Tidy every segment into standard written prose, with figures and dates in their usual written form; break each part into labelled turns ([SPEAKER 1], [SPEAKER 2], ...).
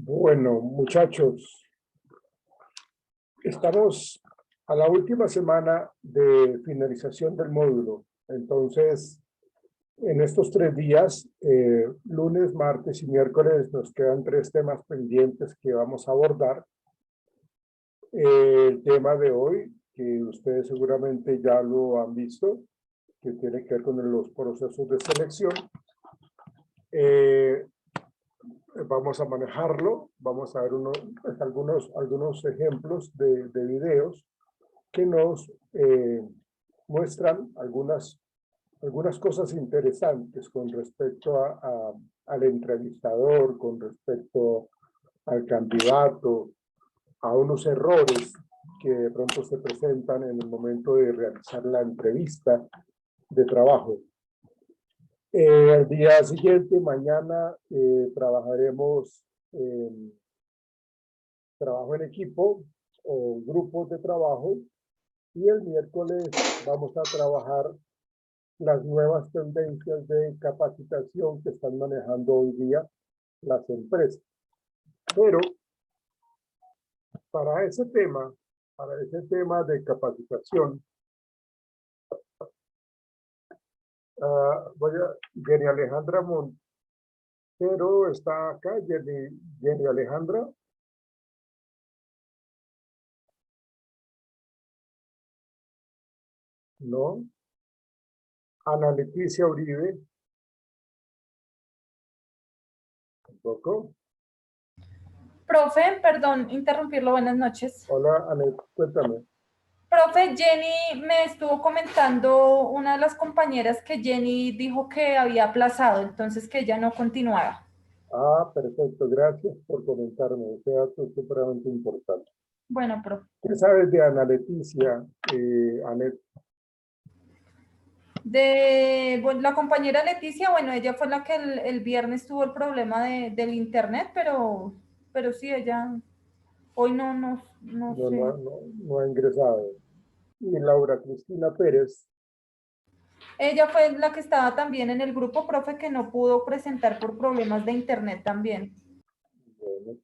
[SPEAKER 1] Bueno, muchachos, estamos a la última semana de finalización del módulo. Entonces, en estos 3 días, lunes, martes y miércoles, nos quedan 3 temas pendientes que vamos a abordar. El tema de hoy, que ustedes seguramente ya lo han visto, que tiene que ver con los procesos de selección. Vamos a manejarlo, vamos a ver algunos ejemplos de videos que nos muestran algunas cosas interesantes con respecto al entrevistador, con respecto al candidato, a unos errores que de pronto se presentan en el momento de realizar la entrevista de trabajo. El día siguiente, mañana, trabajaremos trabajo en equipo o grupos de trabajo, y el miércoles vamos a trabajar las nuevas tendencias de capacitación que están manejando hoy día las empresas. Pero para ese tema de capacitación, Jenny Alejandra Montero está acá. Jenny Alejandra. No. Ana Leticia Uribe. Tampoco.
[SPEAKER 2] Profe, perdón, interrumpirlo, buenas noches.
[SPEAKER 1] Hola, Anet, cuéntame.
[SPEAKER 2] Profe, Jenny me estuvo comentando una de las compañeras que Jenny dijo que había aplazado, entonces que ella no continuaba.
[SPEAKER 1] Ah, perfecto, gracias por comentarme, ese dato es supremamente importante.
[SPEAKER 2] Bueno, profe.
[SPEAKER 1] ¿Qué sabes de Ana Leticia, Anet?
[SPEAKER 2] Bueno, la compañera Leticia, bueno, ella fue la que el viernes tuvo el problema del internet, pero sí, ella hoy no sé.
[SPEAKER 1] No ha ingresado. Y Laura Cristina Pérez.
[SPEAKER 2] Ella fue la que estaba también en el grupo, profe, que no pudo presentar por problemas de internet también.
[SPEAKER 1] Bueno,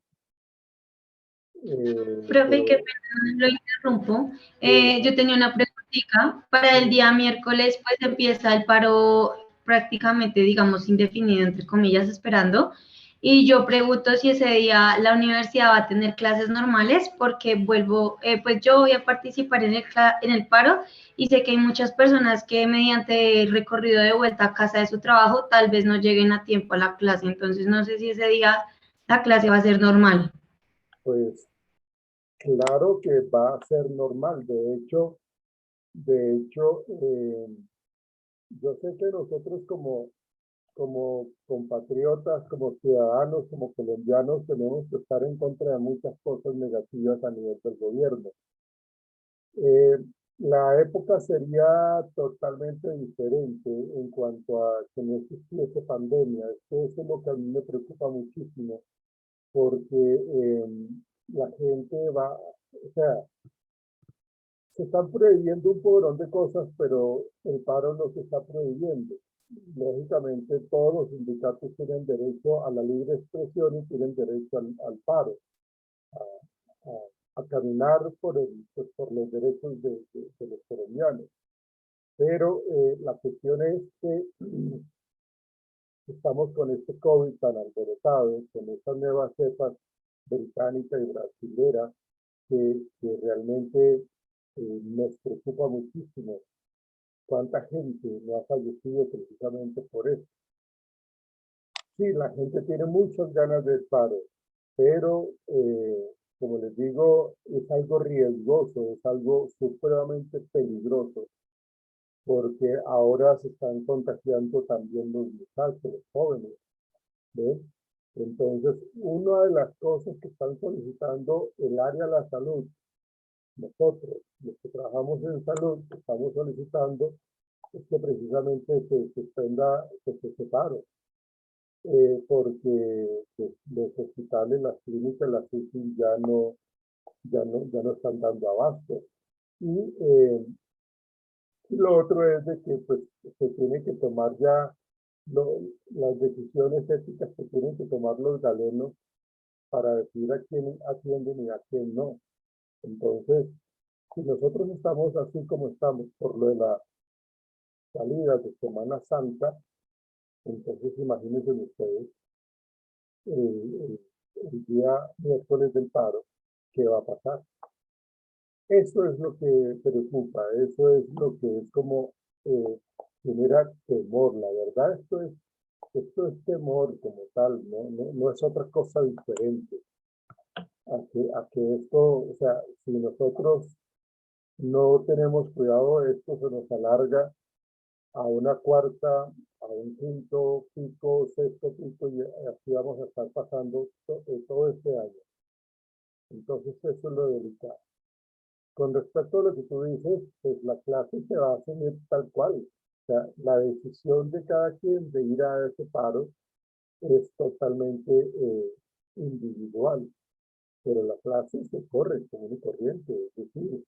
[SPEAKER 3] Profe, qué pena, lo interrumpo. Yo tenía una preguntita. Para el día miércoles, pues empieza el paro prácticamente, digamos, indefinido, entre comillas, esperando. Y yo pregunto si ese día la universidad va a tener clases normales, porque pues yo voy a participar en el paro y sé que hay muchas personas que mediante el recorrido de vuelta a casa de su trabajo tal vez no lleguen a tiempo a la clase. Entonces, no sé si ese día la clase va a ser normal.
[SPEAKER 1] Pues claro que va a ser normal. De hecho, yo sé que nosotros como compatriotas, como ciudadanos, como colombianos, tenemos que estar en contra de muchas cosas negativas a nivel del gobierno. La época sería totalmente diferente en cuanto a que no existiese pandemia. Eso es lo que a mí me preocupa muchísimo, porque la gente o sea, se están prohibiendo un poco de cosas, pero el paro no se está prohibiendo. Lógicamente, todos los sindicatos tienen derecho a la libre expresión y tienen derecho al paro, a caminar por los derechos de los colombianos. Pero la cuestión es que estamos con este COVID tan alborotado, con estas nuevas cepas británica y brasilera, que realmente nos preocupa muchísimo. ¿Cuánta gente no ha fallecido precisamente por eso? Sí, la gente tiene muchas ganas de paro, pero como les digo, es algo riesgoso, es algo supremamente peligroso, porque ahora se están contagiando también los muchachos, los jóvenes, ¿ves? Entonces, una de las cosas que están solicitando el área de la salud, nosotros, los que trabajamos en salud, estamos solicitando es que precisamente se suspenda ese paro, porque pues, los hospitales, las clínicas, las UCI ya no están dando abasto. Y lo otro es de que pues, se tiene que tomar ya las decisiones éticas que tienen que tomar los galenos para decir a quién atienden y a quién no. Entonces, si nosotros estamos así como estamos por lo de la salida de Semana Santa, entonces imagínense ustedes el día miércoles del paro, ¿qué va a pasar? Eso es lo que preocupa, eso es lo que es como genera temor. La verdad, esto es temor como tal, no es otra cosa diferente a que esto, o sea, si nosotros no tenemos cuidado, esto se nos alarga a una cuarta, a un quinto pico, sexto pico, y así vamos a estar pasando todo este año. Entonces, eso es lo delicado. Con respecto a lo que tú dices, pues la clase se va a asumir tal cual. O sea, la decisión de cada quien de ir a ese paro es totalmente individual, pero la clase se corre común y corriente, es decir,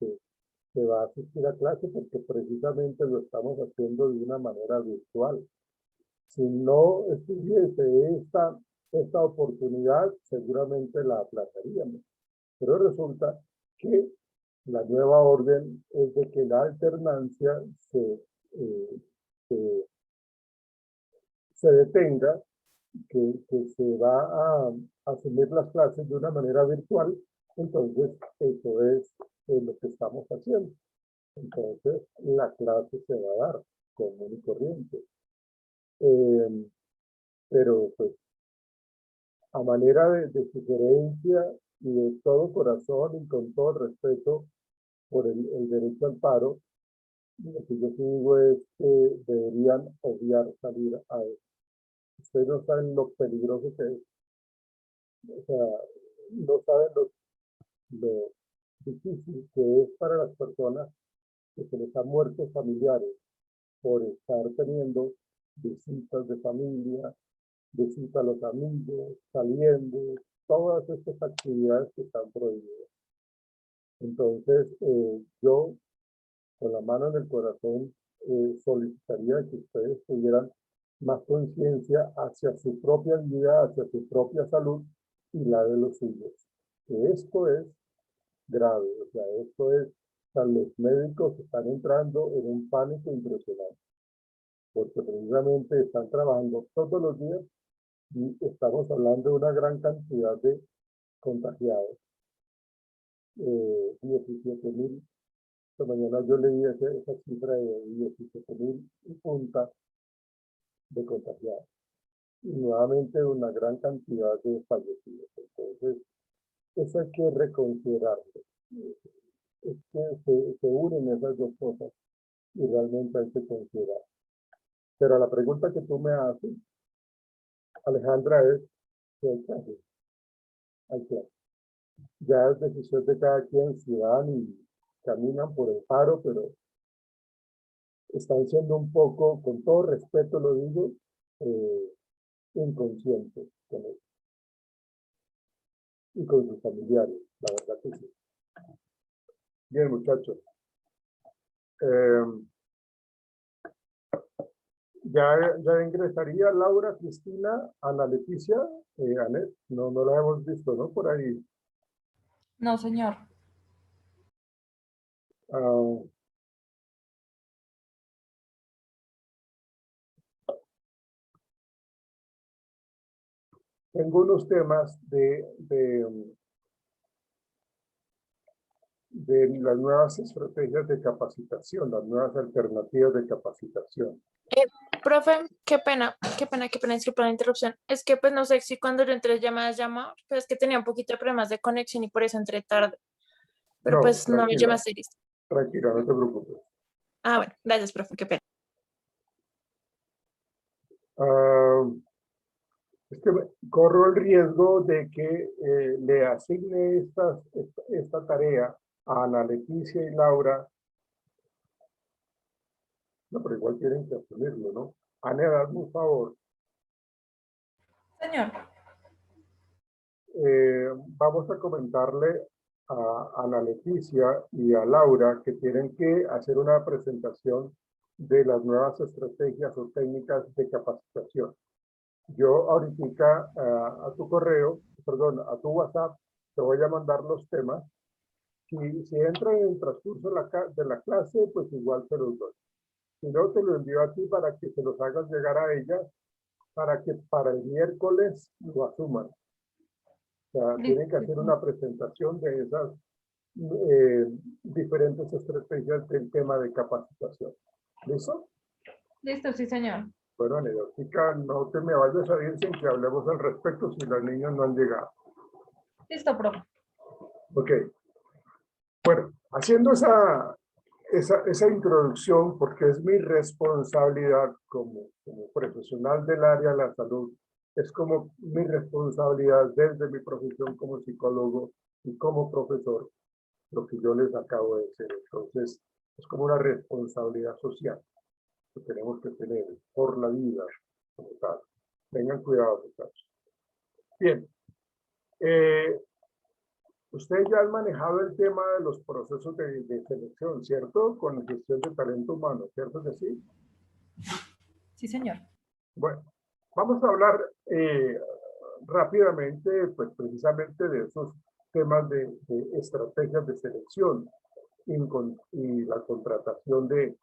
[SPEAKER 1] se va a asistir a clase porque precisamente lo estamos haciendo de una manera virtual. Si no estuviese esta oportunidad, seguramente la aplazaríamos. Pero resulta que la nueva orden es de que la alternancia se detenga, que se va a asumir las clases de una manera virtual. Entonces, eso es lo que estamos haciendo. Entonces, la clase se va a dar común y corriente. Pero, pues, a manera de sugerencia y de todo corazón y con todo respeto por el derecho al paro, lo que yo digo es que deberían obviar salir a eso. Ustedes no saben lo peligroso que es. O sea, no saben lo difícil que es para las personas que se les han muerto familiares por estar teniendo visitas de familia, visitas a los amigos, saliendo, todas estas actividades que están prohibidas. Entonces, yo, con la mano en el corazón, solicitaría que ustedes tuvieran más conciencia hacia su propia vida, hacia su propia salud y la de los suyos. Que esto es grave, o sea, esto es, o sea, los médicos están entrando en un pánico impresionante, porque precisamente están trabajando todos los días y estamos hablando de una gran cantidad de contagiados. 17.000. Esta mañana yo leí esa cifra de 17.000 y punta de contagiados. Y nuevamente una gran cantidad de fallecidos. Entonces, eso hay que reconsiderarlo. Es que se unen esas dos cosas y realmente hay que considerar. Pero la pregunta que tú me haces, Alejandra, es ¿qué hay que hacer? Hay que hacer. Ya es decisión de cada quien si van y caminan por el paro, pero están siendo un poco, con todo respeto lo digo, inconscientes con eso. Y con sus familiares, la verdad que sí. Bien, muchachos. Ya ingresaría Laura, Cristina, Ana Leticia, Anet, no la hemos visto, ¿no? Por ahí.
[SPEAKER 2] No, señor.
[SPEAKER 1] Tengo unos temas de las nuevas estrategias de capacitación, las nuevas alternativas de capacitación.
[SPEAKER 4] Profe, qué pena, disculpa la interrupción. Es que pues no sé si cuando yo entré llama, pero es que tenía un poquito de problemas de conexión y por eso entré tarde. Pero
[SPEAKER 1] No,
[SPEAKER 4] pues no me
[SPEAKER 1] tranquila,
[SPEAKER 4] llamaste listo.
[SPEAKER 1] tranquila, no te preocupes.
[SPEAKER 4] Ah, bueno, gracias, profe, qué pena.
[SPEAKER 1] Es que corro el riesgo de que le asigne esta tarea a Ana Leticia y Laura. No, pero igual tienen que asumirlo, ¿no? Ana, dame un favor.
[SPEAKER 2] Señor.
[SPEAKER 1] Vamos a comentarle a Ana Leticia y a Laura que tienen que hacer una presentación de las nuevas estrategias o técnicas de capacitación. Yo ahorita a tu correo, perdón, a tu WhatsApp, te voy a mandar los temas. Si entra en el transcurso de la clase, pues igual te los doy. Si no, te lo envío a ti para que se los hagas llegar a ella, para que para el miércoles lo asuman. O sea, tienen que hacer una presentación de esas diferentes estrategias del tema de capacitación. ¿Listo?
[SPEAKER 2] Listo, sí, señor.
[SPEAKER 1] Bueno, Anedótica, no te me vayas a ir sin que hablemos al respecto si los niños no han llegado.
[SPEAKER 2] Listo, profe.
[SPEAKER 1] Ok. Bueno, haciendo esa introducción, porque es mi responsabilidad como profesional del área de la salud, es como mi responsabilidad desde mi profesión como psicólogo y como profesor, lo que yo les acabo de decir. Entonces, es como una responsabilidad social que tenemos que tener por la vida como tal. Tengan cuidado, muchachos. Bien. Ustedes ya han manejado el tema de los procesos de selección, ¿cierto? Con la gestión de talento humano, ¿cierto que sí?
[SPEAKER 2] Sí, señor.
[SPEAKER 1] Bueno, vamos a hablar rápidamente, pues precisamente de esos temas de estrategias de selección y la contratación de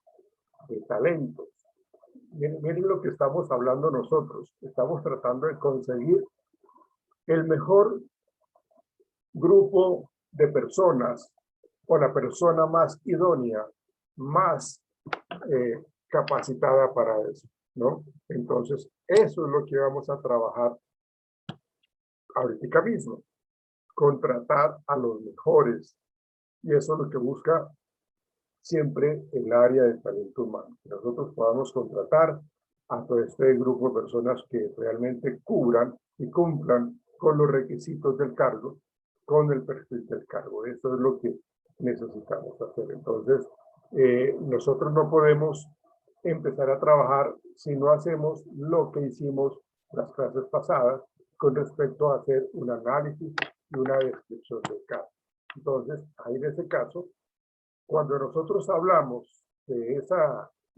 [SPEAKER 1] talentos. Miren lo que estamos hablando nosotros. Estamos tratando de conseguir el mejor grupo de personas o la persona más idónea, más capacitada para eso, ¿no? Entonces, eso es lo que vamos a trabajar ahorita mismo, contratar a los mejores, y eso es lo que busca siempre el área de talento humano, que nosotros podamos contratar a todo este grupo de personas que realmente cubran y cumplan con los requisitos del cargo, con el perfil del cargo. Eso es lo que necesitamos hacer. Entonces, nosotros no podemos empezar a trabajar si no hacemos lo que hicimos las clases pasadas con respecto a hacer un análisis y una descripción del cargo. Entonces, ahí en ese caso, cuando nosotros hablamos de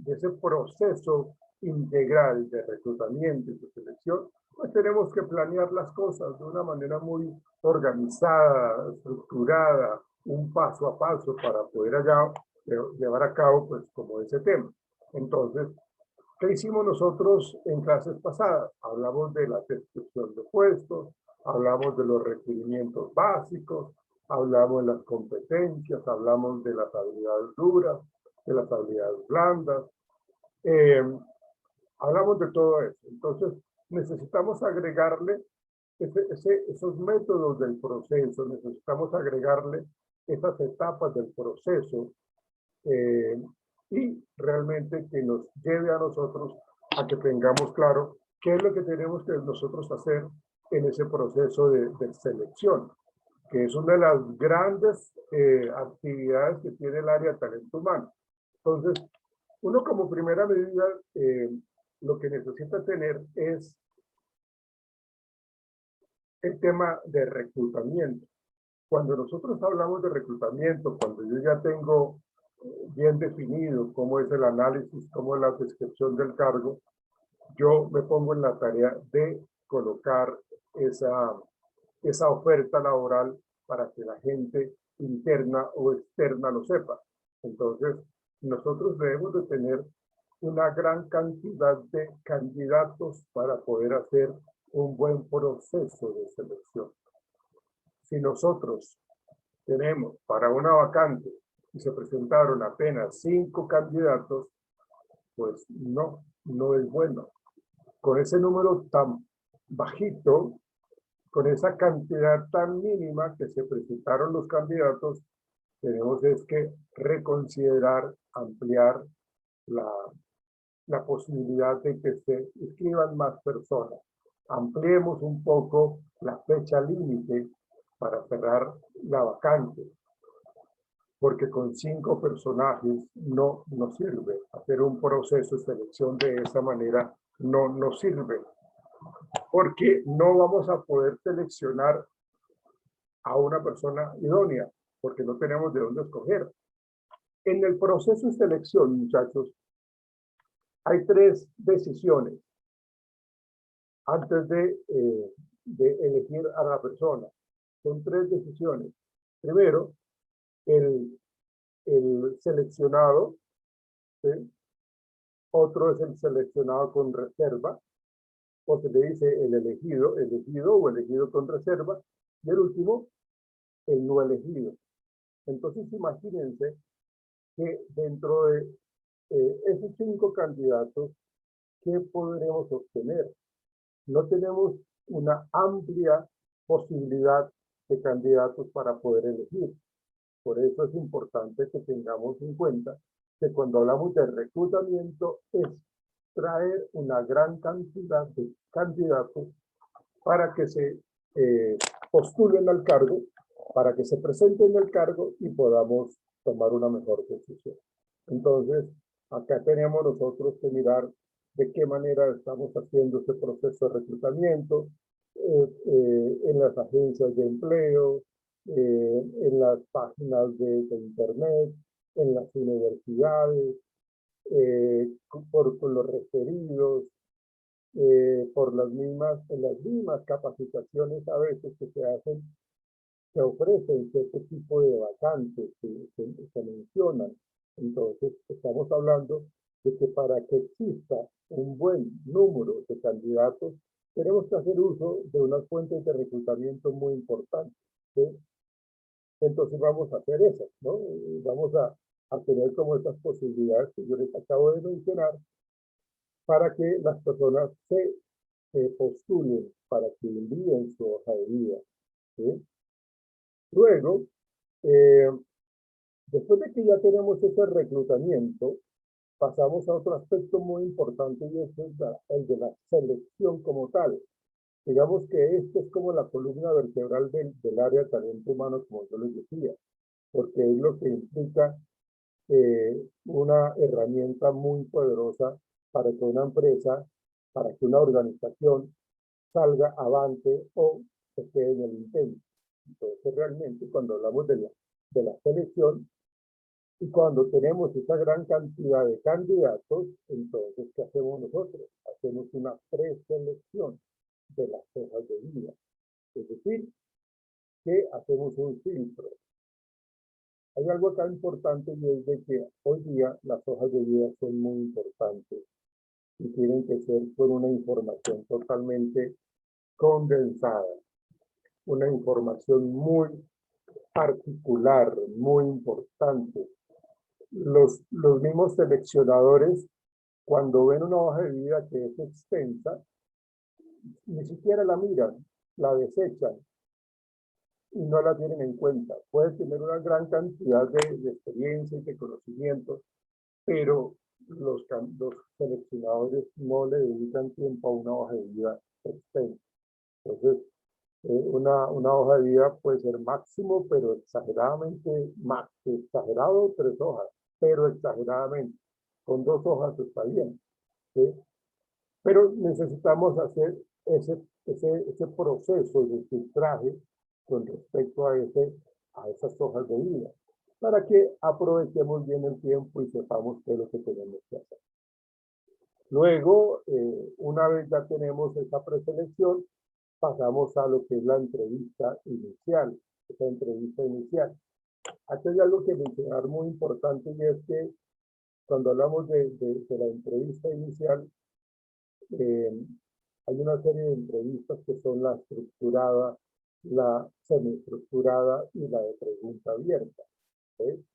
[SPEAKER 1] ese proceso integral de reclutamiento y de selección, pues tenemos que planear las cosas de una manera muy organizada, estructurada, un paso a paso para poder allá llevar a cabo, pues, como ese tema. Entonces, ¿qué hicimos nosotros en clases pasadas? Hablamos de la descripción de puestos, hablamos de los requerimientos básicos, hablamos de las competencias, hablamos de las habilidades duras, de las habilidades blandas, hablamos de todo eso. Entonces, necesitamos agregarle esos métodos del proceso, necesitamos agregarle esas etapas del proceso y realmente que nos lleve a nosotros a que tengamos claro qué es lo que tenemos que nosotros hacer en ese proceso de selección, que es una de las grandes actividades que tiene el área de talento humano. Entonces, uno como primera medida, lo que necesita tener es el tema de reclutamiento. Cuando nosotros hablamos de reclutamiento, cuando yo ya tengo bien definido cómo es el análisis, cómo es la descripción del cargo, yo me pongo en la tarea de colocar esa oferta laboral para que la gente interna o externa lo sepa. Entonces, nosotros debemos de tener una gran cantidad de candidatos para poder hacer un buen proceso de selección. Si nosotros tenemos para una vacante y se presentaron apenas 5 candidatos, pues no es bueno. Con ese número tan bajito, con esa cantidad tan mínima que se presentaron los candidatos, tenemos es que reconsiderar, ampliar la posibilidad de que se inscriban más personas. Ampliemos un poco la fecha límite para cerrar la vacante, porque con 5 personajes no nos sirve. Hacer un proceso de selección de esa manera no nos sirve, porque no vamos a poder seleccionar a una persona idónea, porque no tenemos de dónde escoger. En el proceso de selección, muchachos, hay 3 decisiones antes de elegir a la persona. Son 3 decisiones. Primero, el seleccionado, ¿sí? Otro es el seleccionado con reserva, o se le dice el elegido o elegido con reserva, y el último, el no elegido. Entonces, imagínense que dentro de esos 5 candidatos, ¿qué podremos obtener? No tenemos una amplia posibilidad de candidatos para poder elegir. Por eso es importante que tengamos en cuenta que cuando hablamos de reclutamiento es traer una gran cantidad de candidatos para que se postulen al cargo, para que se presenten al cargo y podamos tomar una mejor decisión. Entonces, acá tenemos nosotros que mirar de qué manera estamos haciendo este proceso de reclutamiento en las agencias de empleo, en las páginas de internet, en las universidades, por los referidos, por en las mismas capacitaciones a veces que se hacen, se ofrecen cierto tipo de vacantes que se mencionan. Entonces, estamos hablando de que para que exista un buen número de candidatos, tenemos que hacer uso de unas fuentes de reclutamiento muy importantes, ¿sí? Entonces vamos a hacer esas, ¿no? Vamos a tener como estas posibilidades que yo les acabo de mencionar para que las personas se postulen, para que envíen su hoja de vida, ¿sí? Luego, después de que ya tenemos ese reclutamiento, pasamos a otro aspecto muy importante y es el de la selección como tal. Digamos que esto es como la columna vertebral del área de talento humano, como yo les decía, porque es lo que implica una herramienta muy poderosa para que una empresa, para que una organización salga avante o se quede en el intento. Entonces, realmente, cuando hablamos de la selección y cuando tenemos esa gran cantidad de candidatos, entonces, ¿qué hacemos nosotros? Hacemos una preselección de las hojas de vida. Es decir, que hacemos un filtro. Hay algo acá importante y es de que hoy día las hojas de vida son muy importantes y tienen que ser con una información totalmente condensada, una información muy particular, muy importante. Los mismos seleccionadores, cuando ven una hoja de vida que es extensa, ni siquiera la miran, la desechan y no la tienen en cuenta. Puede tener una gran cantidad de experiencia y de conocimientos, pero los seleccionadores no le dedican tiempo a una hoja de vida extensa. Entonces, una hoja de vida puede ser máximo, pero exageradamente más. Exagerado, 3 hojas, pero exageradamente. Con 2 hojas está bien, ¿sí? Pero necesitamos hacer ese proceso de filtraje con respecto a esas hojas de vida, para que aprovechemos bien el tiempo y sepamos qué es lo que tenemos que hacer. Luego, una vez ya tenemos esa preselección, pasamos a lo que es la entrevista inicial. Esa entrevista inicial. Aquí hay algo que mencionar muy importante y es que cuando hablamos de la entrevista inicial, hay una serie de entrevistas que son la estructurada, la semiestructurada y la de pregunta abierta. ¿Sí?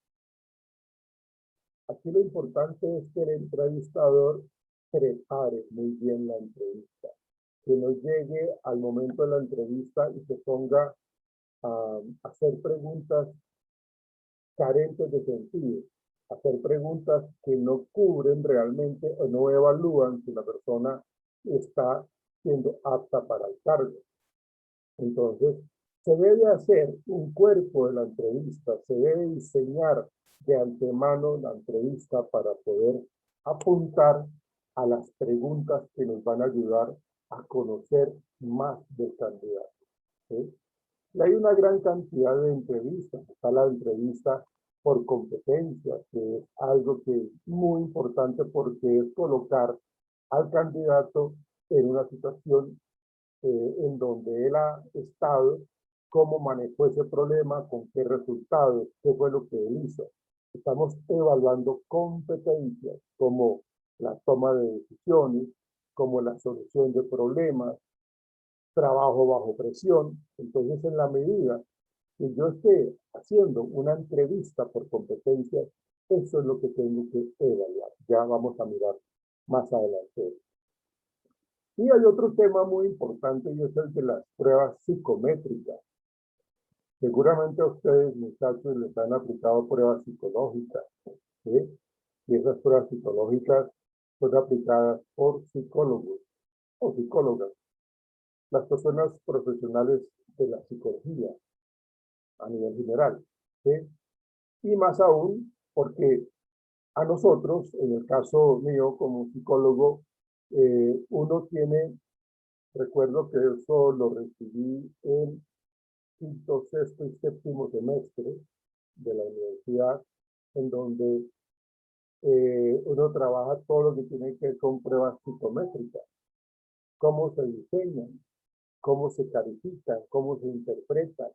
[SPEAKER 1] Aquí lo importante es que el entrevistador prepare muy bien la entrevista, que no llegue al momento de la entrevista y se ponga a hacer preguntas carentes de sentido, hacer preguntas que no cubren realmente o no evalúan si la persona está siendo apta para el cargo. Entonces, se debe hacer un cuerpo de la entrevista, se debe diseñar de antemano la entrevista para poder apuntar a las preguntas que nos van a ayudar a conocer más del candidato, ¿sí? Y hay una gran cantidad de entrevistas. Está la entrevista por competencias, que es algo que es muy importante porque es colocar al candidato en una situación en donde él ha estado, cómo manejó ese problema, con qué resultados, qué fue lo que él hizo. Estamos evaluando competencias como la toma de decisiones, como la solución de problemas, trabajo bajo presión. Entonces, en la medida que yo esté haciendo una entrevista por competencias, eso es lo que tengo que evaluar. Ya vamos a mirar más adelante. Y hay otro tema muy importante y es el de las pruebas psicométricas. Seguramente a ustedes, muchachos, les han aplicado pruebas psicológicas, ¿sí? Y esas pruebas psicológicas son aplicadas por psicólogos o psicólogas, las personas profesionales de la psicología a nivel general, ¿sí? Y más aún porque a nosotros, en el caso mío como psicólogo, uno tiene, recuerdo que eso lo recibí en quinto, sexto y séptimo semestre de la universidad, en donde uno trabaja todo lo que tiene que ver con pruebas psicométricas, cómo se diseñan, cómo se califican, cómo se interpretan,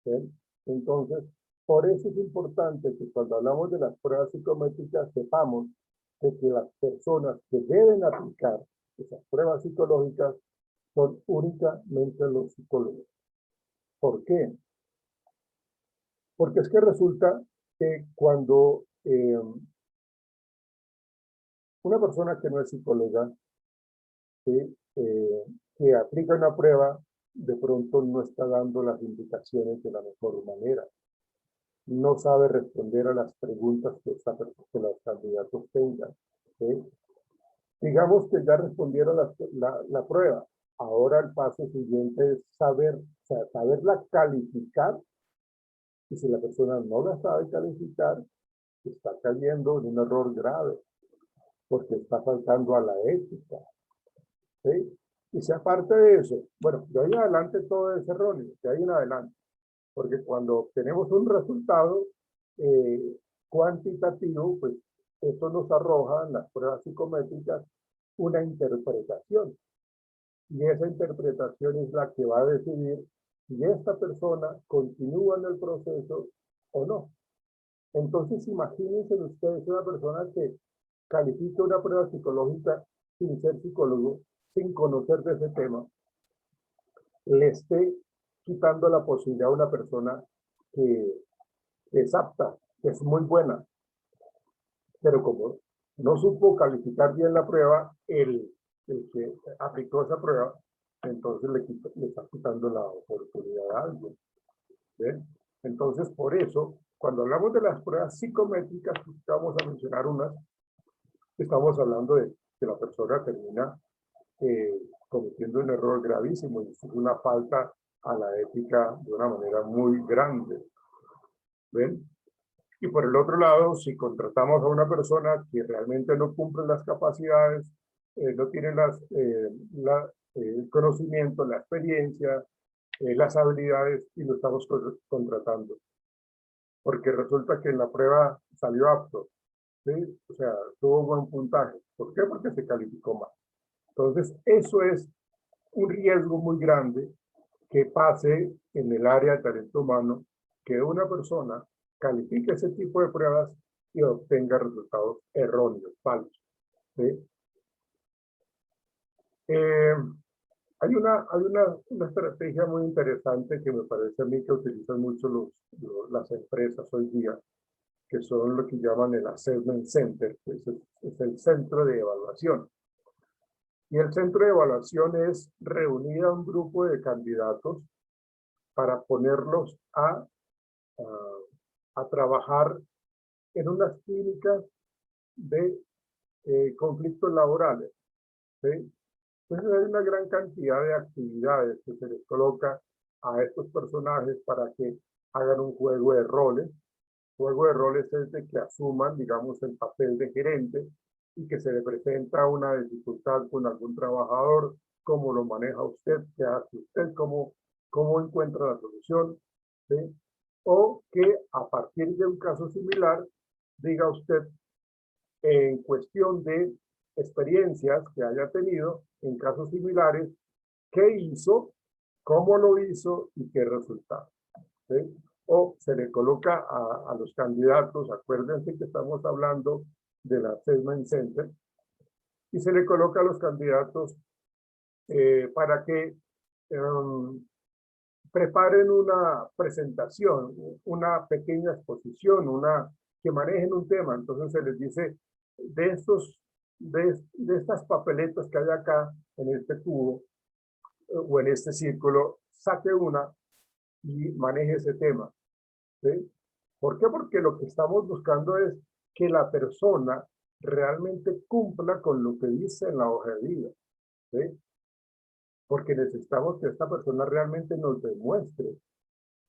[SPEAKER 1] ¿sí? Entonces, por eso es importante que cuando hablamos de las pruebas psicométricas sepamos de que las personas que deben aplicar esas pruebas psicológicas son únicamente los psicólogos. ¿Por qué? Porque es que resulta que cuando una persona que no es psicóloga, ¿sí? Que aplica una prueba, de pronto no está dando las indicaciones de la mejor manera. No sabe responder a las preguntas que los candidatos tengan, ¿sí? Digamos que ya respondieron la prueba. Ahora el paso siguiente es saberla calificar. Y si la persona no la sabe calificar, está cayendo en un error grave, porque está faltando a la ética, ¿sí? Y si aparte de eso, bueno, de ahí en adelante todo es erróneo, de ahí en adelante, porque cuando obtenemos un resultado cuantitativo, pues eso nos arroja en las pruebas psicométricas una interpretación. Y esa interpretación es la que va a decidir si esta persona continúa en el proceso o no. Entonces, imagínense ustedes una persona que califica una prueba psicológica sin ser psicólogo, sin conocer de ese tema, le esté quitando la posibilidad a una persona que es apta, que es muy buena, pero como no supo calificar bien la prueba, el que aplicó esa prueba, entonces le está quitando la oportunidad a alguien. ¿Ven? Entonces, por eso, cuando hablamos de las pruebas psicométricas, vamos a mencionar unas, estamos hablando de que la persona termina cometiendo un error gravísimo y es una falta a la ética de una manera muy grande. ¿Ven? Y por el otro lado, si contratamos a una persona que realmente no cumple las capacidades, no tiene el conocimiento, la experiencia, las habilidades, y lo estamos contratando. Porque resulta que en la prueba salió apto, ¿sí? O sea, tuvo buen puntaje. ¿Por qué? Porque se calificó mal. Entonces, eso es un riesgo muy grande que pase en el área de talento humano, que una persona califique ese tipo de pruebas y obtenga resultados erróneos, falsos, ¿sí? Hay una estrategia muy interesante que me parece a mí que utilizan mucho las empresas hoy día, que son lo que llaman el Assessment Center, que es el centro de evaluación. Y el centro de evaluación es reunir a un grupo de candidatos para ponerlos a trabajar en unas clínicas de conflictos laborales, ¿sí? Entonces hay una gran cantidad de actividades que se les coloca a estos personajes para que hagan un juego de roles. Juego de roles es de que asuman, digamos, el papel de gerente y que se le presenta una dificultad con algún trabajador, cómo lo maneja usted, qué hace usted, cómo encuentra la solución, ¿sí? O que a partir de un caso similar, diga usted, en cuestión de experiencias que haya tenido en casos similares, qué hizo, cómo lo hizo y qué resultado. ¿Sí? O se le coloca a los candidatos, acuérdense que estamos hablando del Assessment Center, y se le coloca a los candidatos para que preparen una presentación, una pequeña exposición, que manejen un tema. Entonces se les dice, de estas papeletas que hay acá en este cubo o en este círculo, saque una y maneje ese tema. ¿Sí? ¿Por qué? Porque lo que estamos buscando es que la persona realmente cumpla con lo que dice en la hoja de vida. ¿Sí? Porque necesitamos que esta persona realmente nos demuestre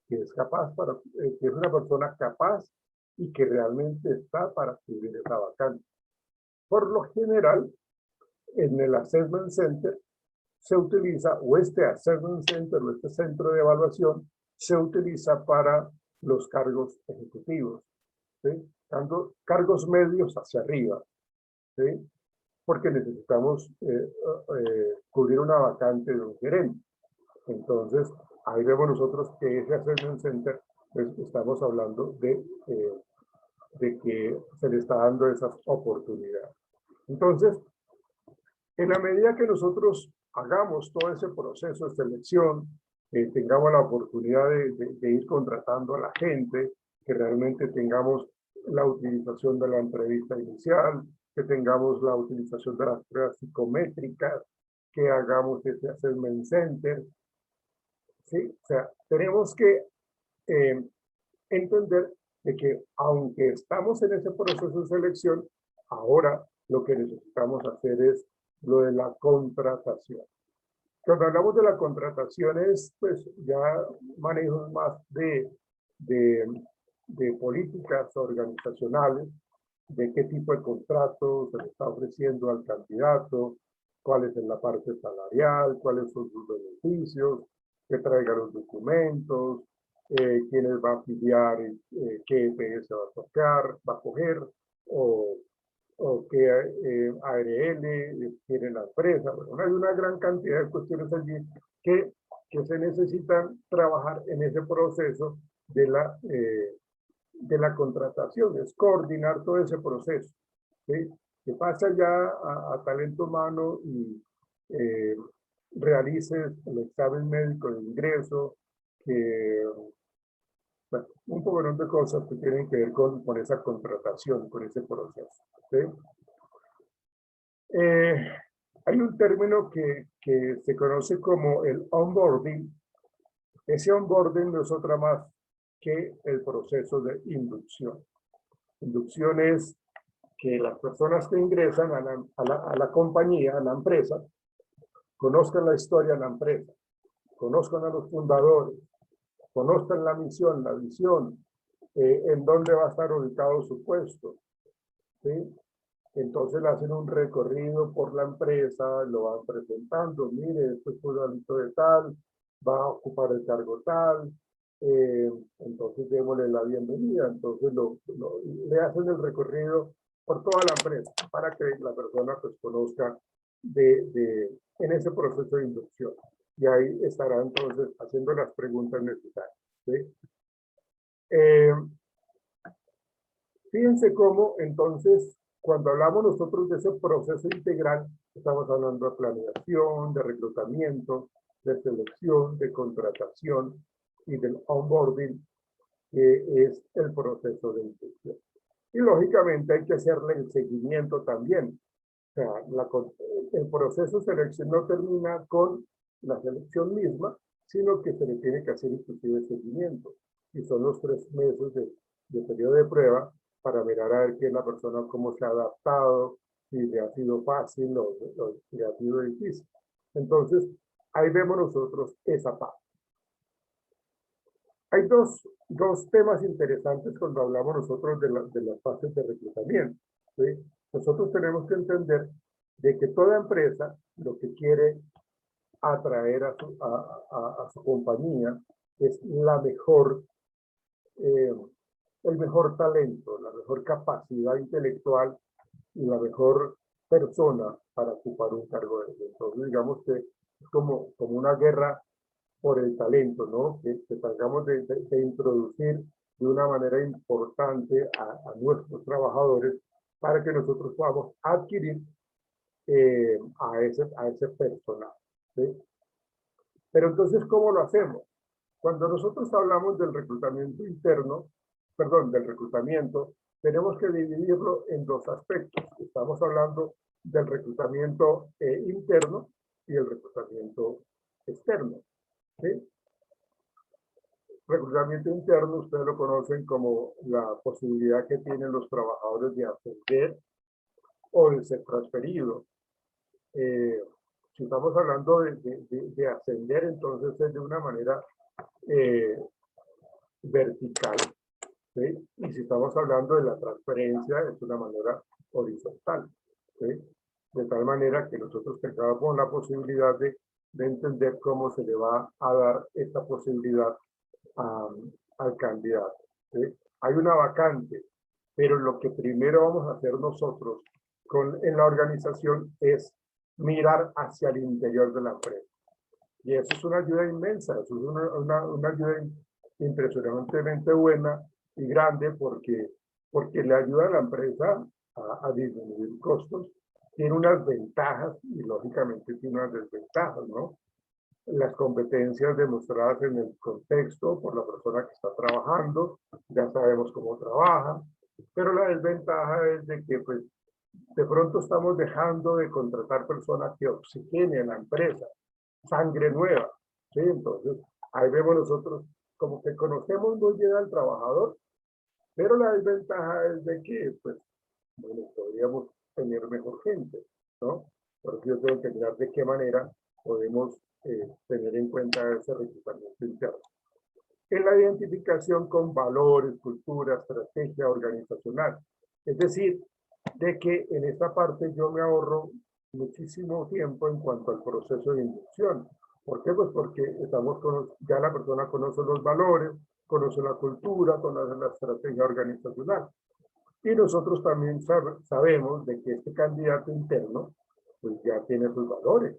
[SPEAKER 1] que es capaz que es una persona capaz y que realmente está para cubrir esa vacante. Por lo general, en el Assessment Center se utiliza, o este Assessment Center, o este centro de evaluación, se utiliza para los cargos ejecutivos, ¿sí? Tanto cargos medios hacia arriba, ¿sí? Porque necesitamos cubrir una vacante de un gerente. Entonces, ahí vemos nosotros que ese Assessment Center, pues estamos hablando de que se le está dando esas oportunidades. Entonces, en la medida que nosotros hagamos todo ese proceso de selección, tengamos la oportunidad de ir contratando a la gente, que realmente tengamos la utilización de la entrevista inicial, que tengamos la utilización de las pruebas psicométricas, que hagamos ese Assessment Center. ¿Sí? O sea, tenemos que entender de que aunque estamos en ese proceso de selección, ahora lo que necesitamos hacer es lo de la contratación. Cuando hablamos de la contratación es pues ya manejos más de políticas organizacionales, de qué tipo de contrato se le está ofreciendo al candidato, cuál es en la parte salarial, cuáles son sus beneficios, que traiga los documentos, quiénes va a afiliar, qué EPS va a coger, o qué ARL tiene la empresa. Bueno, hay una gran cantidad de cuestiones allí que se necesitan trabajar en ese proceso de la contratación, es coordinar todo ese proceso, ¿sí? Que pasa ya a talento humano y realices el examen médico de ingreso, bueno, un poco de cosas que tienen que ver con esa contratación, con ese proceso. ¿Sí? Hay un término que se conoce como el onboarding. Ese onboarding no es otra más que el proceso de inducción. Inducción es que las personas que ingresan a la compañía, a la empresa, conozcan la historia de la empresa, conozcan a los fundadores, conozcan la misión, la visión, en dónde va a estar ubicado su puesto, ¿sí? Entonces le hacen un recorrido por la empresa, lo van presentando, mire, esto es fulanito de tal, va a ocupar el cargo tal, entonces démosle la bienvenida, entonces le hacen el recorrido por toda la empresa para que la persona pues conozca en ese proceso de inducción. Y ahí estará entonces haciendo las preguntas necesarias. ¿Sí? Fíjense cómo entonces cuando hablamos nosotros de ese proceso integral, estamos hablando de planeación, de reclutamiento, de selección, de contratación y del onboarding, que es el proceso de inducción. Y lógicamente hay que hacerle el seguimiento también. O sea, el proceso de selección no termina con la selección misma, sino que se le tiene que hacer inclusive seguimiento. Y son los 3 meses de periodo de prueba para mirar a ver quién es la persona, cómo se ha adaptado, si le ha sido fácil o si le ha sido difícil. Entonces, ahí vemos nosotros esa parte. Hay dos temas interesantes cuando hablamos nosotros de las fases de reclutamiento. ¿Sí? Nosotros tenemos que entender de que toda empresa lo que quiere atraer a su compañía es el mejor talento, la mejor capacidad intelectual y la mejor persona para ocupar un cargo de eso. Entonces, digamos que es como una guerra por el talento, ¿no? Que tratamos de introducir de una manera importante a nuestros trabajadores para que nosotros podamos adquirir a ese personal, ¿sí? Pero entonces, ¿cómo lo hacemos? Cuando nosotros hablamos del reclutamiento interno, perdón, del reclutamiento, tenemos que dividirlo en dos aspectos. Estamos hablando del reclutamiento interno y el reclutamiento externo, ¿sí? Reclutamiento interno, ustedes lo conocen como la posibilidad que tienen los trabajadores de ascender o de ser transferidos. Si estamos hablando de ascender, entonces es de una manera vertical, ¿sí? Y si estamos hablando de la transferencia, es de una manera horizontal, ¿sí? De tal manera que nosotros tengamos la posibilidad de entender cómo se le va a dar esta posibilidad al candidato, ¿sí? Hay una vacante, pero lo que primero vamos a hacer nosotros en la organización es mirar hacia el interior de la empresa. Y eso es una ayuda inmensa, eso es una ayuda impresionantemente buena y grande porque le ayuda a la empresa a disminuir costos. Tiene unas ventajas y lógicamente tiene unas desventajas, ¿no? Las competencias demostradas en el contexto por la persona que está trabajando, ya sabemos cómo trabaja, pero la desventaja es de que pues de pronto estamos dejando de contratar personas que oxigenen la empresa, sangre nueva, ¿sí? Entonces, ahí vemos nosotros como que conocemos muy bien al trabajador, pero la desventaja es de que, pues, bueno, podríamos tener mejor gente, ¿no? Por eso yo tengo que mirar de qué manera podemos tener en cuenta ese reclutamiento interno. En la identificación con valores, cultura, estrategia organizacional. Es decir, de que en esta parte yo me ahorro muchísimo tiempo en cuanto al proceso de inducción. ¿Por qué? Pues porque ya la persona conoce los valores, conoce la cultura, conoce la estrategia organizacional. Y nosotros también sabemos de que este candidato interno pues ya tiene sus valores,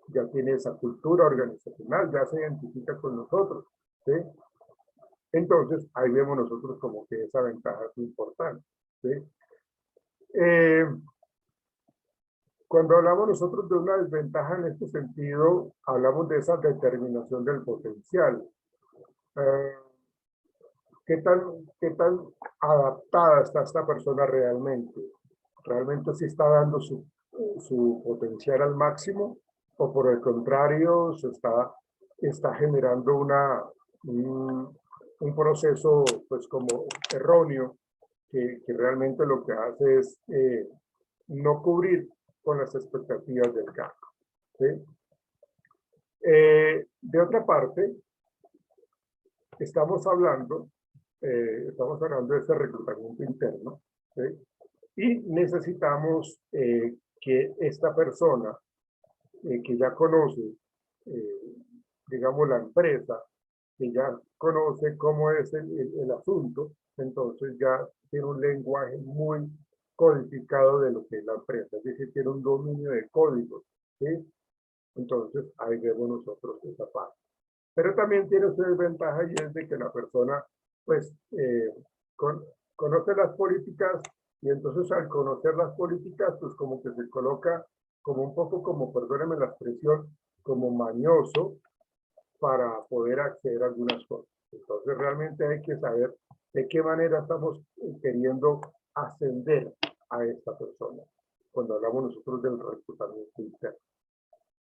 [SPEAKER 1] ya tiene esa cultura organizacional, ya se identifica con nosotros, ¿sí? Entonces, ahí vemos nosotros como que esa ventaja es importante, ¿sí? Cuando hablamos nosotros de una desventaja en este sentido, hablamos de esa determinación del potencial. ¿Qué tan adaptada está esta persona realmente? ¿Realmente sí está dando su potencial al máximo? ¿O por el contrario, se está generando un proceso pues como erróneo que realmente lo que hace es no cubrir con las expectativas del cargo, ¿sí? De otra parte, estamos hablando de ese reclutamiento interno, ¿sí? Y necesitamos que esta persona que ya conoce, digamos, la empresa, que ya conoce cómo es el asunto, entonces ya tiene un lenguaje muy codificado de lo que es la empresa, es decir, tiene un dominio de códigos, ¿sí? Entonces, ahí vemos nosotros esa parte. Pero también tiene su desventaja y es de que la persona, pues, conoce las políticas y entonces al conocer las políticas, pues como que se coloca como un poco como, perdónenme la expresión, como mañoso para poder acceder a algunas cosas. Entonces realmente hay que saber de qué manera estamos queriendo ascender a esta persona cuando hablamos nosotros del reclutamiento interno.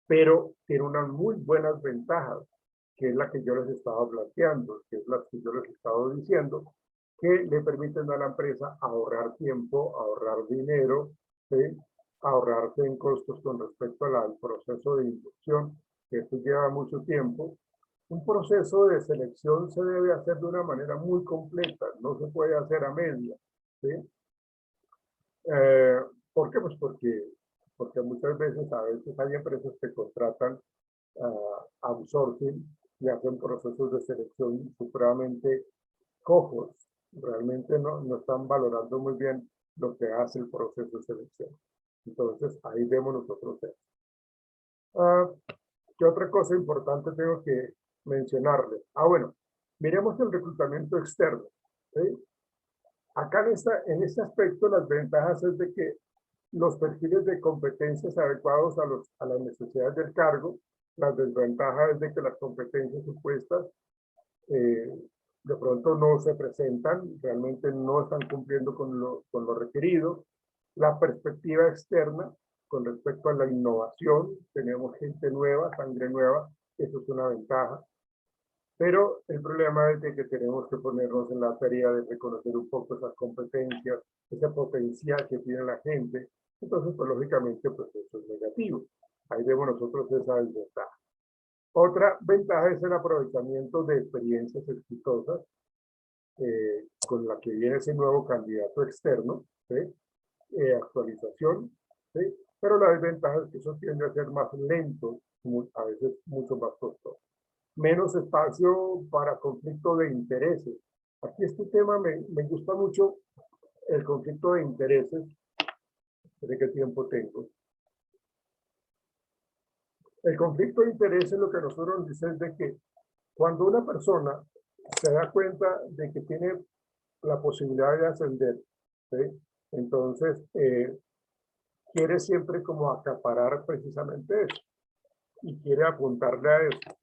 [SPEAKER 1] Pero tiene unas muy buenas ventajas, que es la que yo les estaba planteando, que es la que yo les estaba diciendo, que le permiten a la empresa ahorrar tiempo, ahorrar dinero, ¿sí? Ahorrarse en costos con respecto al proceso de inducción, que esto lleva mucho tiempo. Un proceso de selección se debe hacer de una manera muy completa, no se puede hacer a media, ¿sí? ¿Por qué? Pues porque muchas veces, a veces hay empresas que contratan outsourcing y hacen procesos de selección supremamente cojos. Realmente no están valorando muy bien lo que hace el proceso de selección. Entonces, ahí vemos nosotros eso. ¿Qué otra cosa importante tengo que mencionarles? Bueno, miremos el reclutamiento externo. ¿Sí? Acá en este aspecto, las ventajas es de que los perfiles de competencias adecuados a las necesidades del cargo. Las desventajas es de que las competencias supuestas de pronto no se presentan, realmente no están cumpliendo con lo requerido. La perspectiva externa con respecto a la innovación, tenemos gente nueva, sangre nueva, eso es una ventaja. Pero el problema es de que tenemos que ponernos en la tarea de reconocer un poco esas competencias, ese potencial que tiene la gente. Entonces, pues, lógicamente, pues eso es negativo. Ahí vemos nosotros esa desventaja. Otra ventaja es el aprovechamiento de experiencias exitosas con la que viene ese nuevo candidato externo, ¿sí? Actualización, ¿sí? Pero la desventaja es que eso tiende a ser más lento, a veces mucho más costoso. Menos espacio para conflicto de intereses. Aquí este tema me gusta mucho, el conflicto de intereses. ¿De qué tiempo tengo? El conflicto de intereses lo que nosotros nos dice es de que cuando una persona se da cuenta de que tiene la posibilidad de ascender, ¿sí? Entonces quiere siempre como acaparar precisamente eso y quiere apuntarle a eso.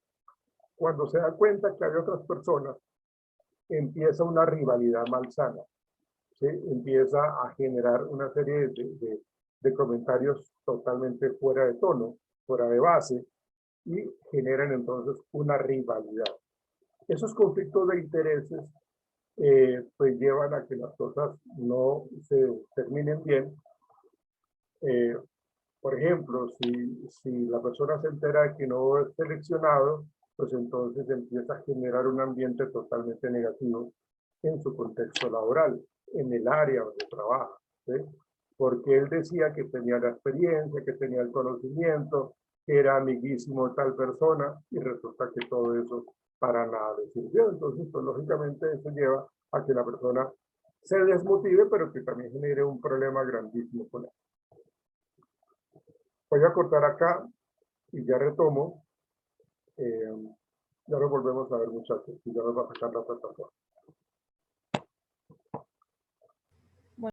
[SPEAKER 1] Cuando se da cuenta que hay otras personas, empieza una rivalidad malsana, ¿sí? Empieza a generar una serie de comentarios totalmente fuera de tono, fuera de base, y generan entonces una rivalidad. Esos conflictos de intereses pues llevan a que las cosas no se terminen bien. Por ejemplo, si la persona se entera de que no es seleccionado, pues entonces empieza a generar un ambiente totalmente negativo en su contexto laboral, en el área donde trabaja, ¿sí? Porque él decía que tenía la experiencia, que tenía el conocimiento, que era amiguísimo de tal persona, y resulta que todo eso para nada le sirvió. Entonces, pues lógicamente eso lleva a que la persona se desmotive, pero que también genere un problema grandísimo con él. Voy a cortar acá y ya retomo. Ya nos volvemos a ver, muchachos, y ya nos va a sacar la plataforma.